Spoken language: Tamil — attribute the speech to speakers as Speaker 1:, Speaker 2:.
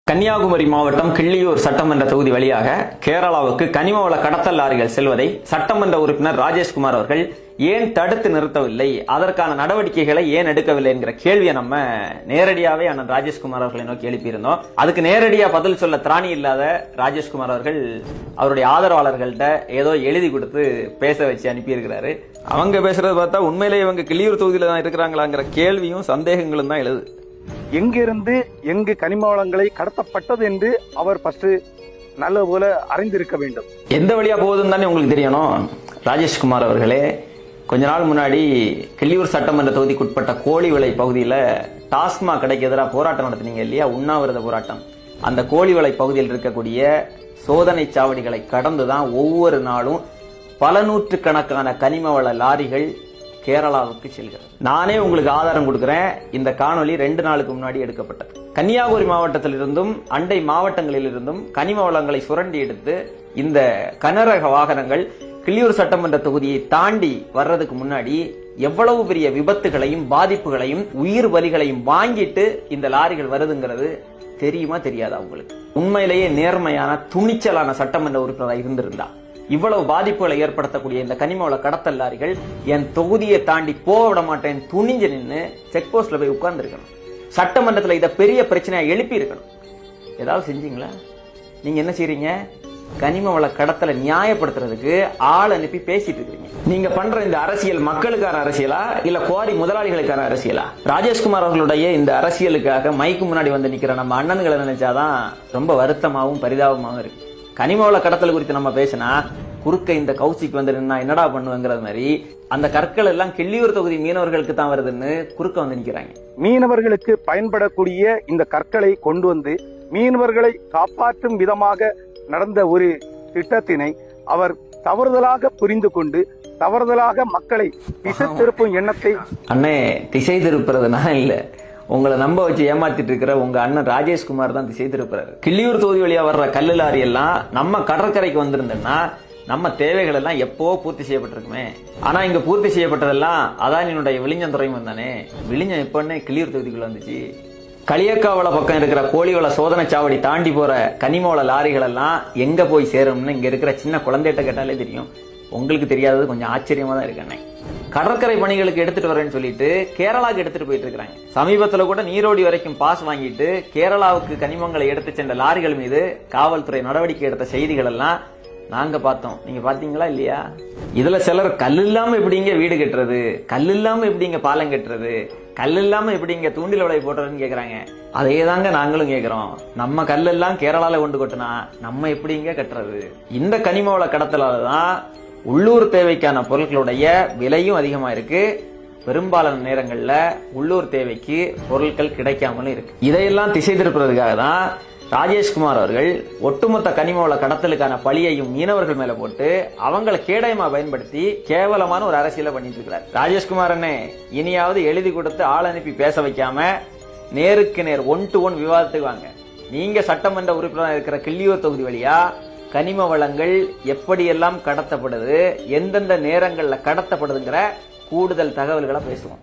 Speaker 1: கன்னியாகுமரி மாவட்டம் கிள்ளியூர் சட்டமன்ற தொகுதி வழியாக கேரளாவுக்கு கனிம வள கடத்தல் லாரிகள் செல்வதை சட்டமன்ற உறுப்பினர் ராஜேஷ்குமார் அவர்கள் ஏன் தடுத்து நிறுத்தவில்லை, அதற்கான நடவடிக்கைகளை ஏன் எடுக்கவில்லை என்கிற கேள்வியை நம்ம நேரடியாவே அண்ணன் ராஜேஷ்குமார் அவர்களை நோக்கி எழுப்பியிருந்தோம். அதுக்கு நேரடியா பதில் சொல்ல திராணி இல்லாத ராஜேஷ்குமார் அவர்கள் அவருடைய ஆதரவாளர்கள்ட்ட ஏதோ எழுதி கொடுத்து பேச வச்சு அனுப்பியிருக்கிறாரு. அவங்க பேசுறது பார்த்தா உண்மையிலேயே இவங்க கிள்ளியூர் தொகுதியில தான் இருக்கிறாங்களாங்கிற கேள்வியும் சந்தேகங்களும் தான் எழுது.
Speaker 2: எங்கிருந்து எங்கு கனிம வளங்களை கடத்தப்பட்டது என்று அவர் ஃபர்ஸ்ட் நல்ல போல அறிந்திருக்க வேண்டும்.
Speaker 1: எந்த வழியா போகுதுன்னு தானே உங்களுக்கு தெரியணும். ராஜேஷ்குமார் அவர்களே, கொஞ்ச நாள் முன்னாடி கிள்ளியூர் சட்டமன்ற தொகுதிக்குட்பட்ட கோழிவிளை பகுதியில் டாஸ்மாக் கடைக்கு எதிராக போராட்டம் நடத்தினீங்க இல்லையா, உண்ணாவிரத போராட்டம். அந்த கோழிவிளை பகுதியில் இருக்கக்கூடிய சோதனை சாவடிகளை கடந்துதான் ஒவ்வொரு நாளும் பல நூற்றுக்கணக்கான கனிம வள லாரிகள் கேரளாவுக்கு செல்கிறது. நானே உங்களுக்கு ஆதாரம் கொடுக்கிறேன். இந்த காணொலி 2 நாளுக்கு முன்னாடி எடுக்கப்பட்டது. கன்னியாகுமரி மாவட்டத்திலிருந்தும் அண்டை மாவட்டங்களிலிருந்தும் கனிம வளங்களை சுரண்டி எடுத்து இந்த கனரக வாகனங்கள் கிள்ளியூர் சட்டமன்ற தொகுதியை தாண்டி வர்றதுக்கு முன்னாடி எவ்வளவு பெரிய விபத்துகளையும் பாதிப்புகளையும் உயிர் பலிகளையும் வாங்கிட்டு இந்த லாரிகள் வருதுங்கிறது தெரியுமா தெரியாதா உங்களுக்கு? உண்மையிலேயே நேர்மையான துணிச்சலான சட்டமன்ற உறுப்பினராக இருந்திருந்தா இவ்வளவு பாதிப்புகளை ஏற்படுத்தக்கூடிய இந்த கனிம வள கடத்தல் லாரிகள் என் தொகுதியை தாண்டி போக விட மாட்டேன் துணிஞ்சு நின்று செக் போஸ்ட்ல போய் உட்கார்ந்து இருக்கணும். சட்டமன்றத்தில் இதை பெரிய பிரச்சனையா எழுப்பி இருக்கணும். ஏதாவது செஞ்சீங்களா? நீங்க என்ன செய்றீங்க? கனிம வள கடத்தலை நியாயப்படுத்துறதுக்கு ஆள் அனுப்பி பேசிட்டு இருக்கீங்க. நீங்க பண்ற இந்த அரசியல் மக்களுக்கான அரசியலா இல்ல குவாரி முதலாளிகளுக்கான அரசியலா? ராஜேஷ்குமார் அவர்களுடைய இந்த அரசியலுக்காக மைக்கு முன்னாடி வந்து நிக்கிற நம்ம அண்ணன்களை நினைச்சாதான் ரொம்ப வருத்தமாகவும் பரிதாபமாகவும் இருக்கு. கனிம வள கடத்தல் குறித்து நம்ம பேசினா குறுக்க இந்த கௌசிக்கு வந்து நின்னா என்னடா பண்ணுவேங்கிறது மாதிரி அந்த கற்கள் எல்லாம் கிள்ளியூர் தொகுதி மீனவர்களுக்கு தான் வருதுன்னு குறுக்க வந்து நிக்கிறாங்க.
Speaker 2: மீனவர்களுக்கு பயன்படக்கூடிய இந்த கற்களை கொண்டு வந்து மீனவர்களை காப்பாற்றும் விதமாக நடந்த ஒரு திட்டத்தினை அவர் தவறுதலாக புரிந்து கொண்டு தவறுதலாக மக்களை திசை திருப்பும் எண்ணத்தை
Speaker 1: அண்ணே திசை திருப்புறதுனா இல்ல, உங்களை நம்ப வச்சு ஏமாத்திட்டு இருக்கிற உங்க அண்ணன் ராஜேஷ்குமார் தான் திசை திருப்புறாரு. கிள்ளியூர் தொகுதி வழியா வர்ற கல்லு லாரி எல்லாம் நம்ம கடற்கரைக்கு வந்திருந்தோம்னா நம்ம தேவைகள் எல்லாம் எப்போ பூர்த்தி செய்யப்பட்டிருக்குமே. ஆனா இங்க பூர்த்தி செய்யப்பட்டதெல்லாம் அதானியினுடைய விழிஞ்சம் துறைமுகம் தானே. விழிஞ்சம் எப்பன்னு கிள்ளியூர் தொகுதிக்குள்ள வந்துச்சு. களியக்காவள பக்கம் இருக்கிற கோழிவள சோதனை சாவடி தாண்டி போற கனிம வள லாரிகள் எல்லாம் எங்க போய் சேரும்னு இங்க இருக்கிற சின்ன குழந்தைகிட்ட கேட்டாலே தெரியும். உங்களுக்கு தெரியாதது கொஞ்சம் ஆச்சரியமா தான் இருக்கு. கடற்கரை பணிகளுக்கு எடுத்துட்டு வரேன்னு சொல்லிட்டு கேரளாவுக்கு எடுத்துட்டு போயிட்டு இருக்காங்க. சமீபத்துல கூட நீரோடி வரைக்கும் பாஸ் வாங்கிட்டு கேரளாவுக்கு கனிமங்களை எடுத்து சென்ற லாரிகள் மீது காவல்துறை நடவடிக்கை எடுத்த செய்திகள் எல்லாம் நாங்க பார்த்தோம். நீங்க பாத்தீங்களா இல்லையா? இதுல சிலர் கல் இல்லாம எப்படிங்க வீடு கட்டுறது, கல் இல்லாம எப்படிங்க பாலம் கட்டுறது, கல் இல்லாம எப்படிங்க தூண்டில் வலை போடுறதுன்னு கேக்குறாங்க. அதே தாங்க நாங்களும் கேக்குறோம். நம்ம கல்லெல்லாம் கேரளால கொண்டு கொட்டினா நம்ம எப்படிங்க கட்டுறது? இந்த கனிம வள கடத்தலாலதான் உள்ளூர் தேவைக்கான பொருட்களுடைய விலையும் அதிகமா இருக்கு. பெரும்பாலான நேரங்கள்ல உள்ளூர் தேவைக்கு பொருட்கள் கிடைக்காமலும் இருக்கு. இதையெல்லாம் திசை திருப்புறதுக்காக தான் ராஜேஷ்குமார் அவர்கள் ஒட்டுமொத்த கனிம வள கடத்தலுக்கான பழியையும் மீனவர்கள் மேல போட்டு அவங்களை கேடயமா பயன்படுத்தி கேவலமான ஒரு அரசியலை பண்ணிட்டு இருக்கிறார். ராஜேஷ்குமார் அண்ணே, இனியாவது எழுதி கொடுத்து ஆள் அனுப்பி பேச வைக்காம நேருக்கு நேர் 1-to-1 விவாதத்துக்கு வாங்க. நீங்க சட்டமன்ற உறுப்பினராக இருக்கிற கிள்ளியூர் தொகுதி வழியா கனிம வளங்கள் எப்படியெல்லாம் கடத்தப்படுது, எந்தெந்த நேரங்கள்ல கடத்தப்படுதுங்கிற கூடுதல் தகவல்களை பேசுவோம்.